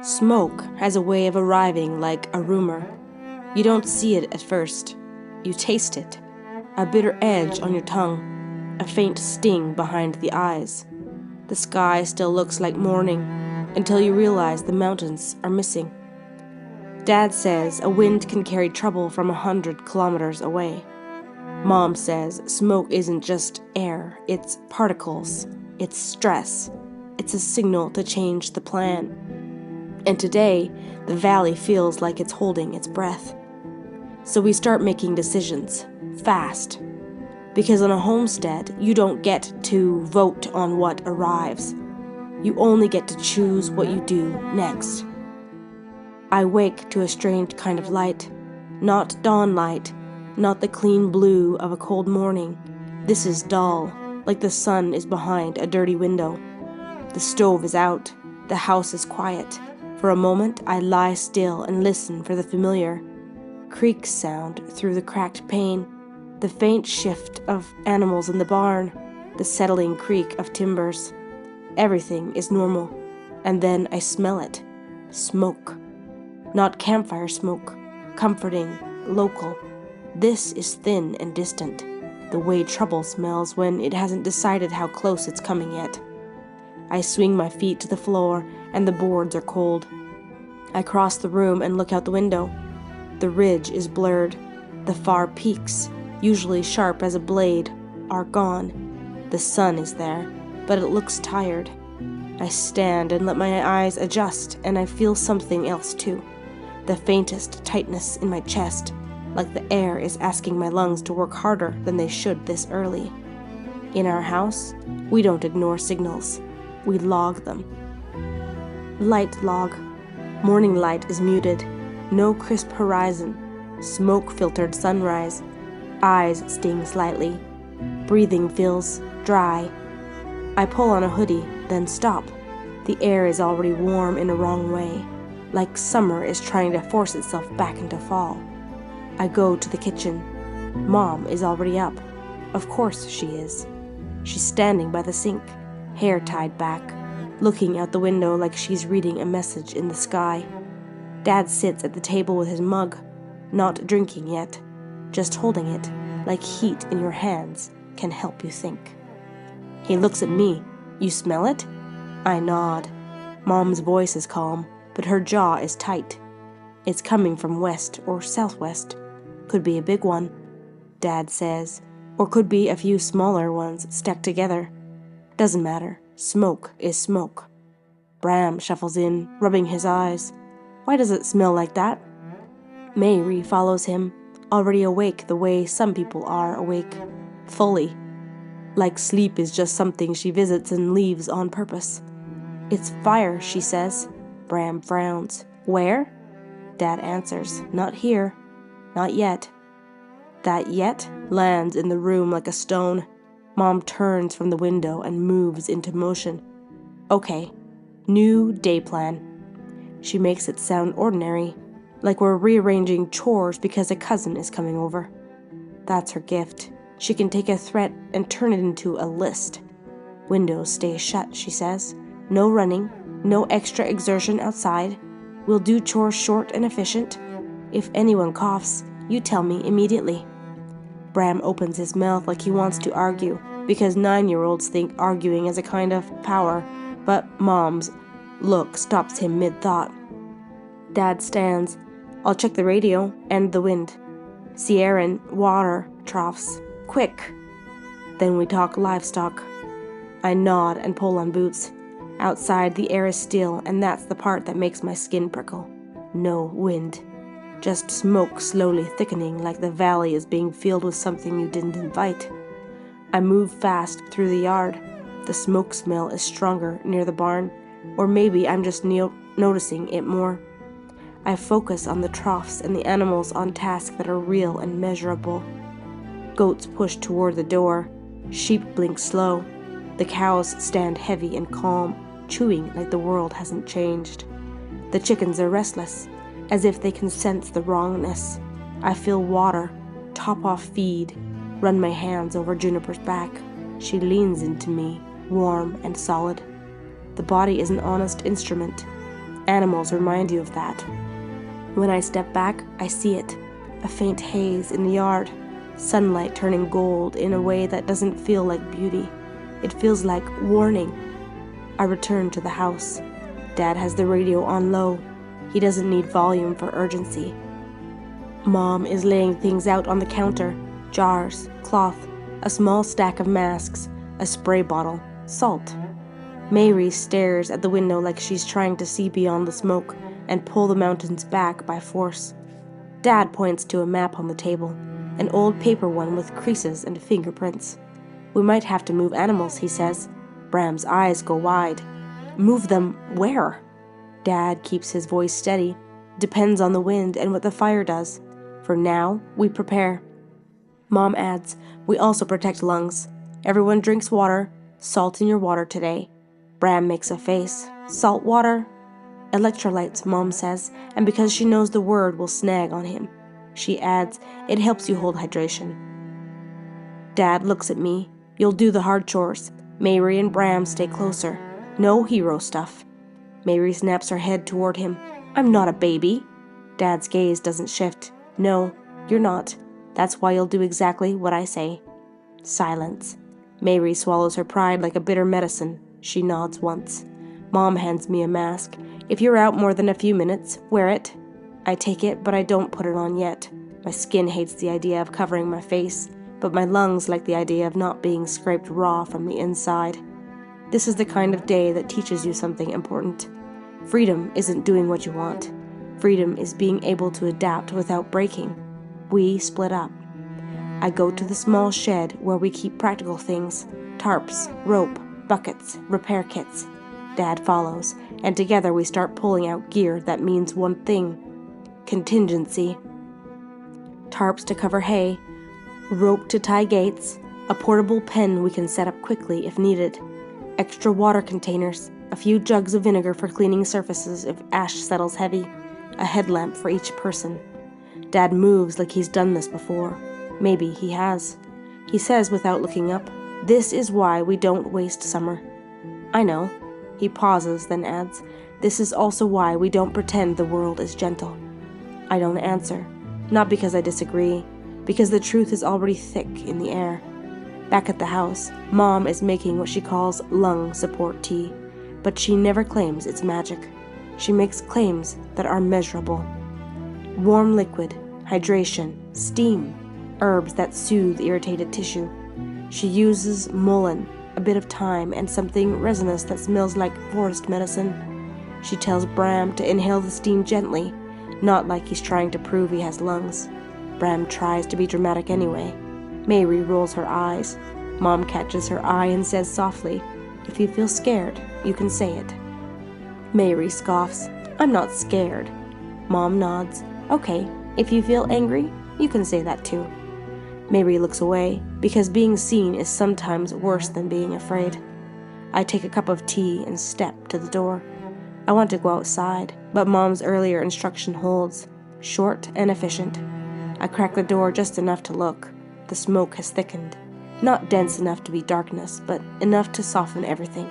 Smoke has a way of arriving like a rumor. You don't see it at first. You taste it. A bitter edge on your tongue. A faint sting behind the eyes. The sky still looks like morning until you realize the mountains are missing. Dad says a wind can carry trouble from 100 kilometers away. Mom says smoke isn't just air, it's particles, it's stress. It's a signal to change the plan. And today, the valley feels like it's holding its breath. So we start making decisions, fast. Because on a homestead, you don't get to vote on what arrives. You only get to choose what you do next. I wake to a strange kind of light. Not dawn light, not the clean blue of a cold morning. This is dull, like the sun is behind a dirty window. The stove is out. The house is quiet. For a moment, I lie still and listen for the familiar creak sound through the cracked pane, the faint shift of animals in the barn, the settling creak of timbers. Everything is normal, and then I smell it. Smoke. Not campfire smoke, comforting, local. This is thin and distant, the way trouble smells when it hasn't decided how close it's coming yet. I swing my feet to the floor, and the boards are cold. I cross the room and look out the window. The ridge is blurred. The far peaks, usually sharp as a blade, are gone. The sun is there, but it looks tired. I stand and let my eyes adjust, and I feel something else too. The faintest tightness in my chest, like the air is asking my lungs to work harder than they should this early. In our house, we don't ignore signals. We log them. Light log. Morning light is muted. No crisp horizon. Smoke-filtered sunrise. Eyes sting slightly. Breathing feels dry. I pull on a hoodie, then stop. The air is already warm in a wrong way, like summer is trying to force itself back into fall. I go to the kitchen. Mom is already up. Of course she is. She's standing by the sink, hair tied back, looking out the window like she's reading a message in the sky. Dad sits at the table with his mug, not drinking yet, just holding it, like heat in your hands can help you think. He looks at me. You smell it? I nod. Mom's voice is calm, but her jaw is tight. It's coming from west or southwest. Could be a big one, Dad says, or could be a few smaller ones stuck together. Doesn't matter. Smoke is smoke. Bram shuffles in, rubbing his eyes. Why does it smell like that? Mary follows him, already awake the way some people are awake, fully. Like sleep is just something she visits and leaves on purpose. It's fire, she says. Bram frowns. Where? Dad answers. Not here. Not yet. That yet lands in the room like a stone. Mom turns from the window and moves into motion. Okay, new day plan. She makes it sound ordinary, like we're rearranging chores because a cousin is coming over. That's her gift. She can take a threat and turn it into a list. Windows stay shut, she says. No running, no extra exertion outside. We'll do chores short and efficient. If anyone coughs, you tell me immediately. Bram opens his mouth like he wants to argue, because 9-year-olds think arguing is a kind of power, but Mom's look stops him mid-thought. Dad stands. I'll check the radio and the wind. Ciaran, water, troughs. Quick. Then we talk livestock. I nod and pull on boots. Outside the air is still, and that's the part that makes my skin prickle. No wind. Just smoke slowly thickening like the valley is being filled with something you didn't invite. I move fast through the yard. The smoke smell is stronger near the barn, or maybe I'm just noticing it more. I focus on the troughs and the animals on task that are real and measurable. Goats push toward the door. Sheep blink slow. The cows stand heavy and calm, chewing like the world hasn't changed. The chickens are restless, as if they can sense the wrongness. I feel water, top off feed, run my hands over Juniper's back. She leans into me, warm and solid. The body is an honest instrument, Animals remind you of that. When I step back, I see it. A faint haze in the yard. Sunlight turning gold in a way that doesn't feel like beauty. It feels like warning. I return to the house. Dad has the radio on low. He doesn't need volume for urgency. Mom is laying things out on the counter. Jars, cloth, a small stack of masks, a spray bottle, salt. Mary stares at the window like she's trying to see beyond the smoke and pull the mountains back by force. Dad points to a map on the table, an old paper one with creases and fingerprints. We might have to move animals, he says. Bram's eyes go wide. Move them where? Dad keeps his voice steady. Depends on the wind and what the fire does. For now, we prepare. Mom adds, we also protect lungs. Everyone drinks water. Salt in your water today. Bram makes a face. Salt water? Electrolytes, Mom says, and because she knows the word will snag on him. She adds, it helps you hold hydration. Dad looks at me. You'll do the hard chores. Mary and Bram stay closer. No hero stuff. Mary snaps her head toward him. I'm not a baby. Dad's gaze doesn't shift. No, you're not. That's why you'll do exactly what I say. Silence. Mary swallows her pride like a bitter medicine. She nods once. Mom hands me a mask. If you're out more than a few minutes, wear it. I take it, but I don't put it on yet. My skin hates the idea of covering my face, but my lungs like the idea of not being scraped raw from the inside. This is the kind of day that teaches you something important. Freedom isn't doing what you want. Freedom is being able to adapt without breaking. We split up. I go to the small shed where we keep practical things, tarps, rope, buckets, repair kits. Dad follows, and together we start pulling out gear that means one thing: contingency. Tarps to cover hay, rope to tie gates, a portable pen we can set up quickly if needed, extra water containers, a few jugs of vinegar for cleaning surfaces if ash settles heavy, a headlamp for each person. Dad moves like he's done this before. Maybe he has. He says without looking up, this is why we don't waste summer. I know. He pauses, then adds, this is also why we don't pretend the world is gentle. I don't answer. Not because I disagree, because the truth is already thick in the air. Back at the house, Mom is making what she calls lung support tea, but she never claims it's magic. She makes claims that are measurable. Warm liquid, hydration, steam, herbs that soothe irritated tissue. She uses mullein, a bit of thyme, and something resinous that smells like forest medicine. She tells Bram to inhale the steam gently, not like he's trying to prove he has lungs. Bram tries to be dramatic anyway. Mary rolls her eyes. Mom catches her eye and says softly, if you feel scared, you can say it. Mary scoffs, I'm not scared. Mom nods, okay, if you feel angry, you can say that too. Mary looks away, because being seen is sometimes worse than being afraid. I take a cup of tea and step to the door. I want to go outside, but Mom's earlier instruction holds, short and efficient. I crack the door just enough to look. The smoke has thickened. Not dense enough to be darkness, but enough to soften everything.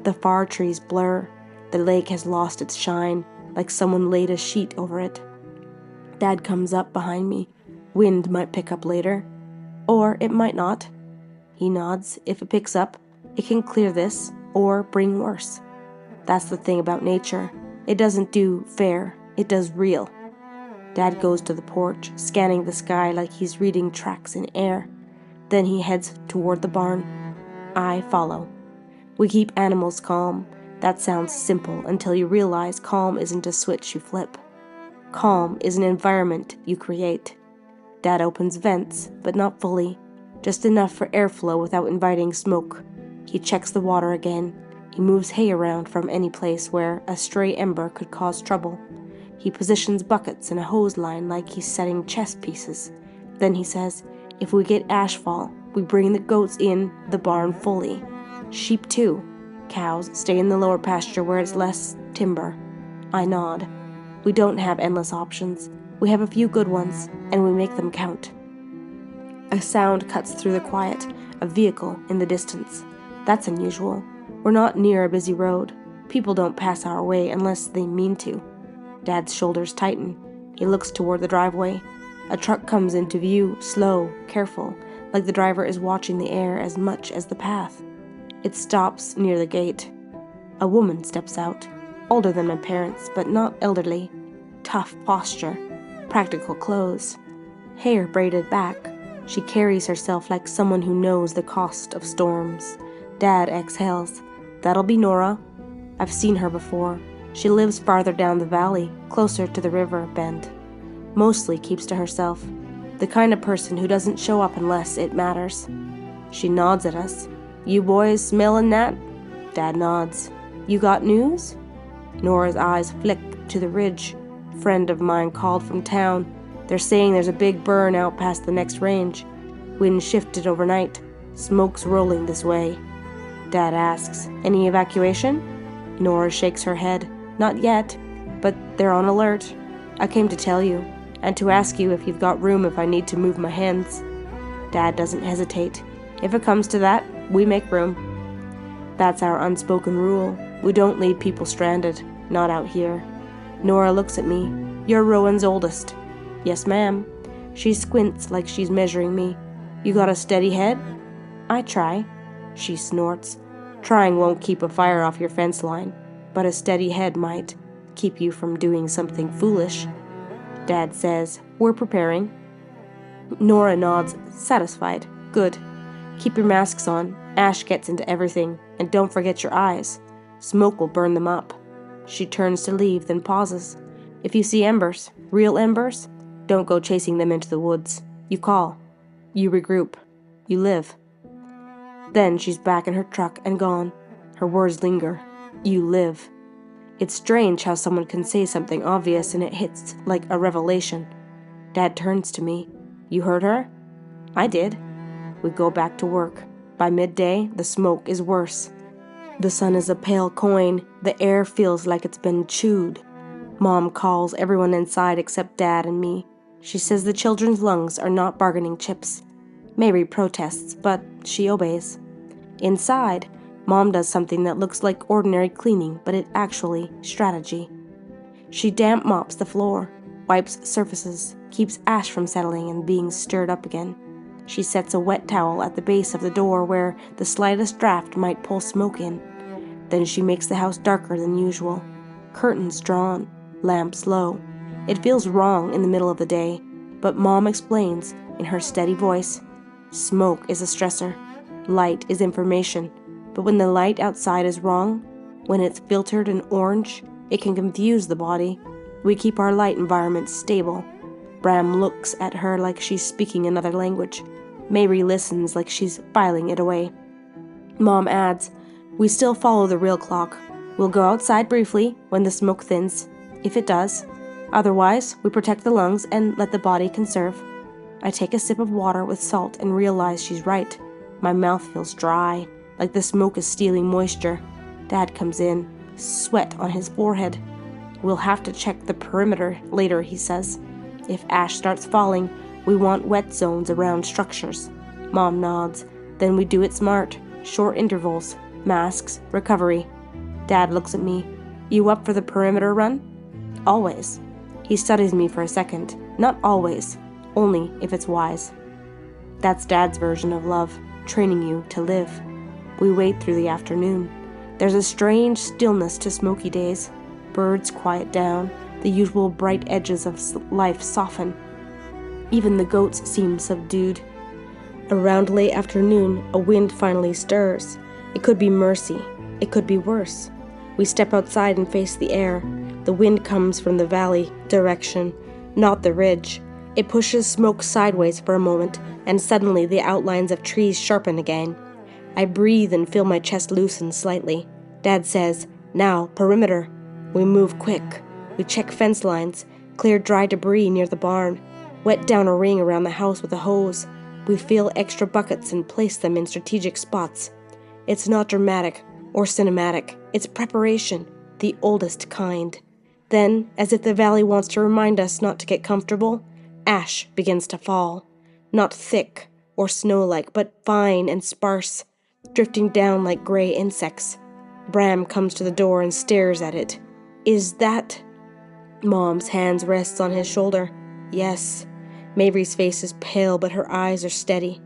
The far trees blur. The lake has lost its shine, like someone laid a sheet over it. Dad comes up behind me. Wind might pick up later, or it might not. He nods. If it picks up, it can clear this, or bring worse. That's the thing about nature. It doesn't do fair, it does real. Dad goes to the porch, scanning the sky like he's reading tracks in air. Then he heads toward the barn. I follow. We keep animals calm. That sounds simple until you realize calm isn't a switch you flip. Calm is an environment you create. Dad opens vents, but not fully, just enough for airflow without inviting smoke. He checks the water again. He moves hay around from any place where a stray ember could cause trouble. He positions buckets and a hose line like he's setting chess pieces. Then he says, if we get ashfall, we bring the goats in the barn fully. Sheep too. Cows stay in the lower pasture where it's less timber. I nod. We don't have endless options. We have a few good ones, and we make them count. A sound cuts through the quiet, a vehicle in the distance. That's unusual. We're not near a busy road. People don't pass our way unless they mean to. Dad's shoulders tighten. He looks toward the driveway. A truck comes into view, slow, careful, like the driver is watching the air as much as the path. It stops near the gate. A woman steps out, older than my parents, but not elderly. Tough posture, practical clothes, hair braided back. She carries herself like someone who knows the cost of storms. Dad exhales. That'll be Nora. I've seen her before. She lives farther down the valley, closer to the river bend. Mostly keeps to herself. The kind of person who doesn't show up unless it matters. She nods at us. You boys smelling that? Dad nods. You got news? Nora's eyes flick to the ridge. Friend of mine called from town. They're saying there's a big burn out past the next range. Wind shifted overnight. Smoke's rolling this way. Dad asks, any evacuation? Nora shakes her head. Not yet, but they're on alert. I came to tell you, and to ask you if you've got room if I need to move my hands. Dad doesn't hesitate. If it comes to that, we make room. That's our unspoken rule. We don't leave people stranded, not out here. Nora looks at me. You're Rowan's oldest. Yes, ma'am. She squints like she's measuring me. You got a steady head? I try. She snorts. Trying won't keep a fire off your fence line, but a steady head might keep you from doing something foolish. Dad says, we're preparing. Nora nods, satisfied. Good. Keep your masks on. Ash gets into everything, and don't forget your eyes. Smoke will burn them up. She turns to leave, then pauses. If you see embers, real embers, don't go chasing them into the woods. You call. You regroup. You live. Then she's back in her truck and gone. Her words linger. You live. It's strange how someone can say something obvious and it hits like a revelation. Dad turns to me. You heard her? I did. We go back to work. By midday, the smoke is worse. The sun is a pale coin. The air feels like it's been chewed. Mom calls everyone inside except Dad and me. She says the children's lungs are not bargaining chips. Mary protests, but she obeys. Inside, Mom does something that looks like ordinary cleaning, but it's actually strategy. She damp mops the floor, wipes surfaces, keeps ash from settling and being stirred up again. She sets a wet towel at the base of the door where the slightest draft might pull smoke in. Then she makes the house darker than usual. Curtains drawn, lamps low. It feels wrong in the middle of the day, but Mom explains in her steady voice, smoke is a stressor. Light is information. But when the light outside is wrong, when it's filtered and orange, it can confuse the body. We keep our light environment stable. Bram looks at her like she's speaking another language. Mary listens like she's filing it away. Mom adds, we still follow the real clock. We'll go outside briefly when the smoke thins, if it does. Otherwise, we protect the lungs and let the body conserve. I take a sip of water with salt and realize she's right. My mouth feels dry, like the smoke is stealing moisture. Dad comes in, sweat on his forehead. We'll have to check the perimeter later, he says. If ash starts falling, we want wet zones around structures. Mom nods. Then we do it smart. Short intervals. Masks. Recovery. Dad looks at me. You up for the perimeter run? Always. He studies me for a second. Not always. Only if it's wise. That's Dad's version of love. Training you to live. We wait through the afternoon. There's a strange stillness to smoky days. Birds quiet down. The usual bright edges of life soften. Even the goats seem subdued. Around late afternoon, a wind finally stirs. It could be mercy. It could be worse. We step outside and face the air. The wind comes from the valley direction, not the ridge. It pushes smoke sideways for a moment, and suddenly the outlines of trees sharpen again. I breathe and feel my chest loosen slightly. Dad says, now, perimeter. We move quick. We check fence lines, clear dry debris near the barn, wet down a ring around the house with a hose. We fill extra buckets and place them in strategic spots. It's not dramatic or cinematic. It's preparation, the oldest kind. Then, as if the valley wants to remind us not to get comfortable, ash begins to fall. Not thick or snow-like, but fine and sparse, drifting down like gray insects. Bram comes to the door and stares at it. Is that... Mom's hands rests on his shoulder. Yes. Mary's face is pale, but her eyes are steady.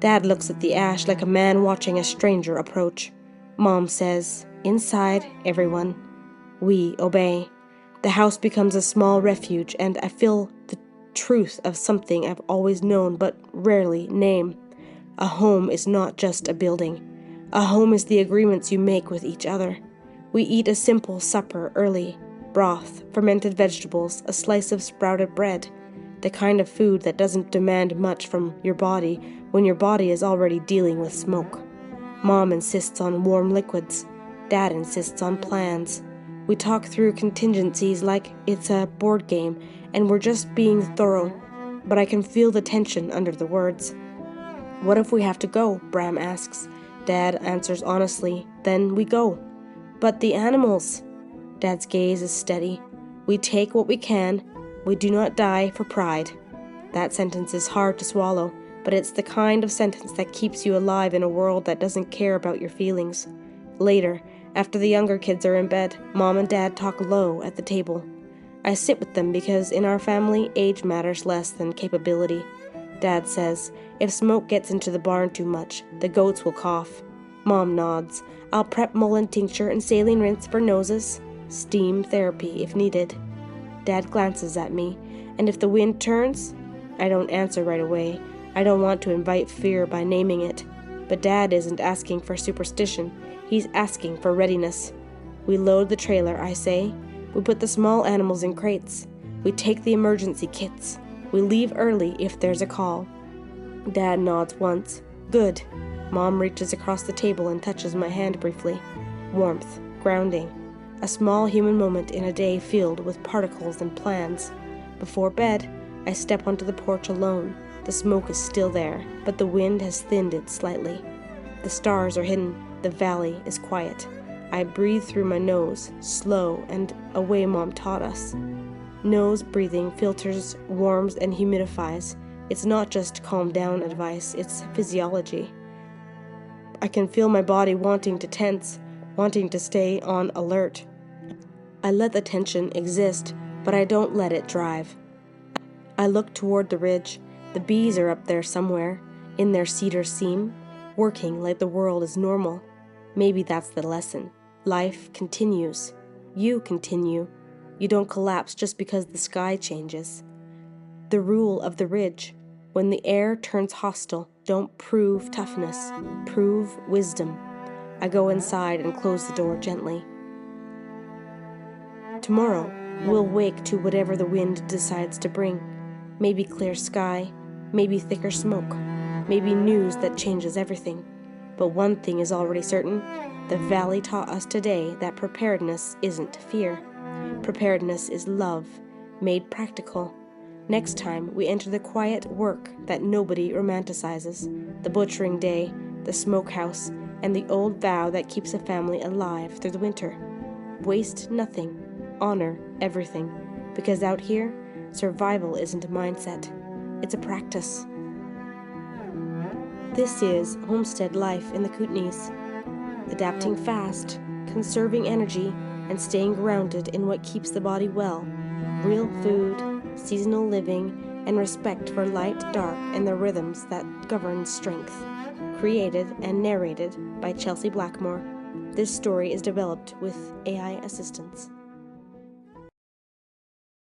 Dad looks at the ash like a man watching a stranger approach. Mom says, "Inside, everyone." We obey. The house becomes a small refuge, and I feel the truth of something I've always known but rarely name. A home is not just a building. A home is the agreements you make with each other. We eat a simple supper early. Broth, fermented vegetables, a slice of sprouted bread. The kind of food that doesn't demand much from your body when your body is already dealing with smoke. Mom insists on warm liquids. Dad insists on plans. We talk through contingencies like it's a board game and we're just being thorough, but I can feel the tension under the words. "What if we have to go?" Bram asks. Dad answers honestly. "Then we go." "But the animals." Dad's gaze is steady. "We take what we can. We do not die for pride." That sentence is hard to swallow, but it's the kind of sentence that keeps you alive in a world that doesn't care about your feelings. Later, after the younger kids are in bed, Mom and Dad talk low at the table. I sit with them because in our family, age matters less than capability. Dad says, "If smoke gets into the barn too much, the goats will cough." Mom nods. "I'll prep mullein tincture and saline rinse for noses. Steam therapy if needed." Dad glances at me, and if the wind turns, I don't answer right away. I don't want to invite fear by naming it. But Dad isn't asking for superstition. He's asking for readiness. We load the trailer, I say. We put the small animals in crates. We take the emergency kits. We leave early if there's a call. Dad nods once. Good. Mom reaches across the table and touches my hand briefly. Warmth, grounding. A small human moment in a day filled with particles and plans. Before bed, I step onto the porch alone. The smoke is still there, but the wind has thinned it slightly. The stars are hidden. The valley is quiet. I breathe through my nose, slow and a way Mom taught us. Nose breathing filters, warms, and humidifies. It's not just calm down advice, it's physiology. I can feel my body wanting to tense, wanting to stay on alert. I let the tension exist, but I don't let it drive. I look toward the ridge. The bees are up there somewhere, in their cedar seam, working like the world is normal. Maybe that's the lesson. Life continues. You continue. You don't collapse just because the sky changes. The rule of the ridge. When the air turns hostile, don't prove toughness. Prove wisdom. I go inside and close the door gently. Tomorrow, we'll wake to whatever the wind decides to bring. Maybe clear sky, maybe thicker smoke, maybe news that changes everything. But one thing is already certain. The valley taught us today that preparedness isn't fear. Preparedness is love, made practical. Next time, we enter the quiet work that nobody romanticizes. The butchering day, the smokehouse, and the old vow that keeps a family alive through the winter. Waste nothing. Honor everything. Because out here, survival isn't a mindset. It's a practice. This is Homestead life in the Kootenays. Adapting fast, conserving energy, and staying grounded in what keeps the body well. Real food, seasonal living, and respect for light, dark, and the rhythms that govern strength. Created and narrated by Chelsea Blackmore. This story is developed with AI assistance.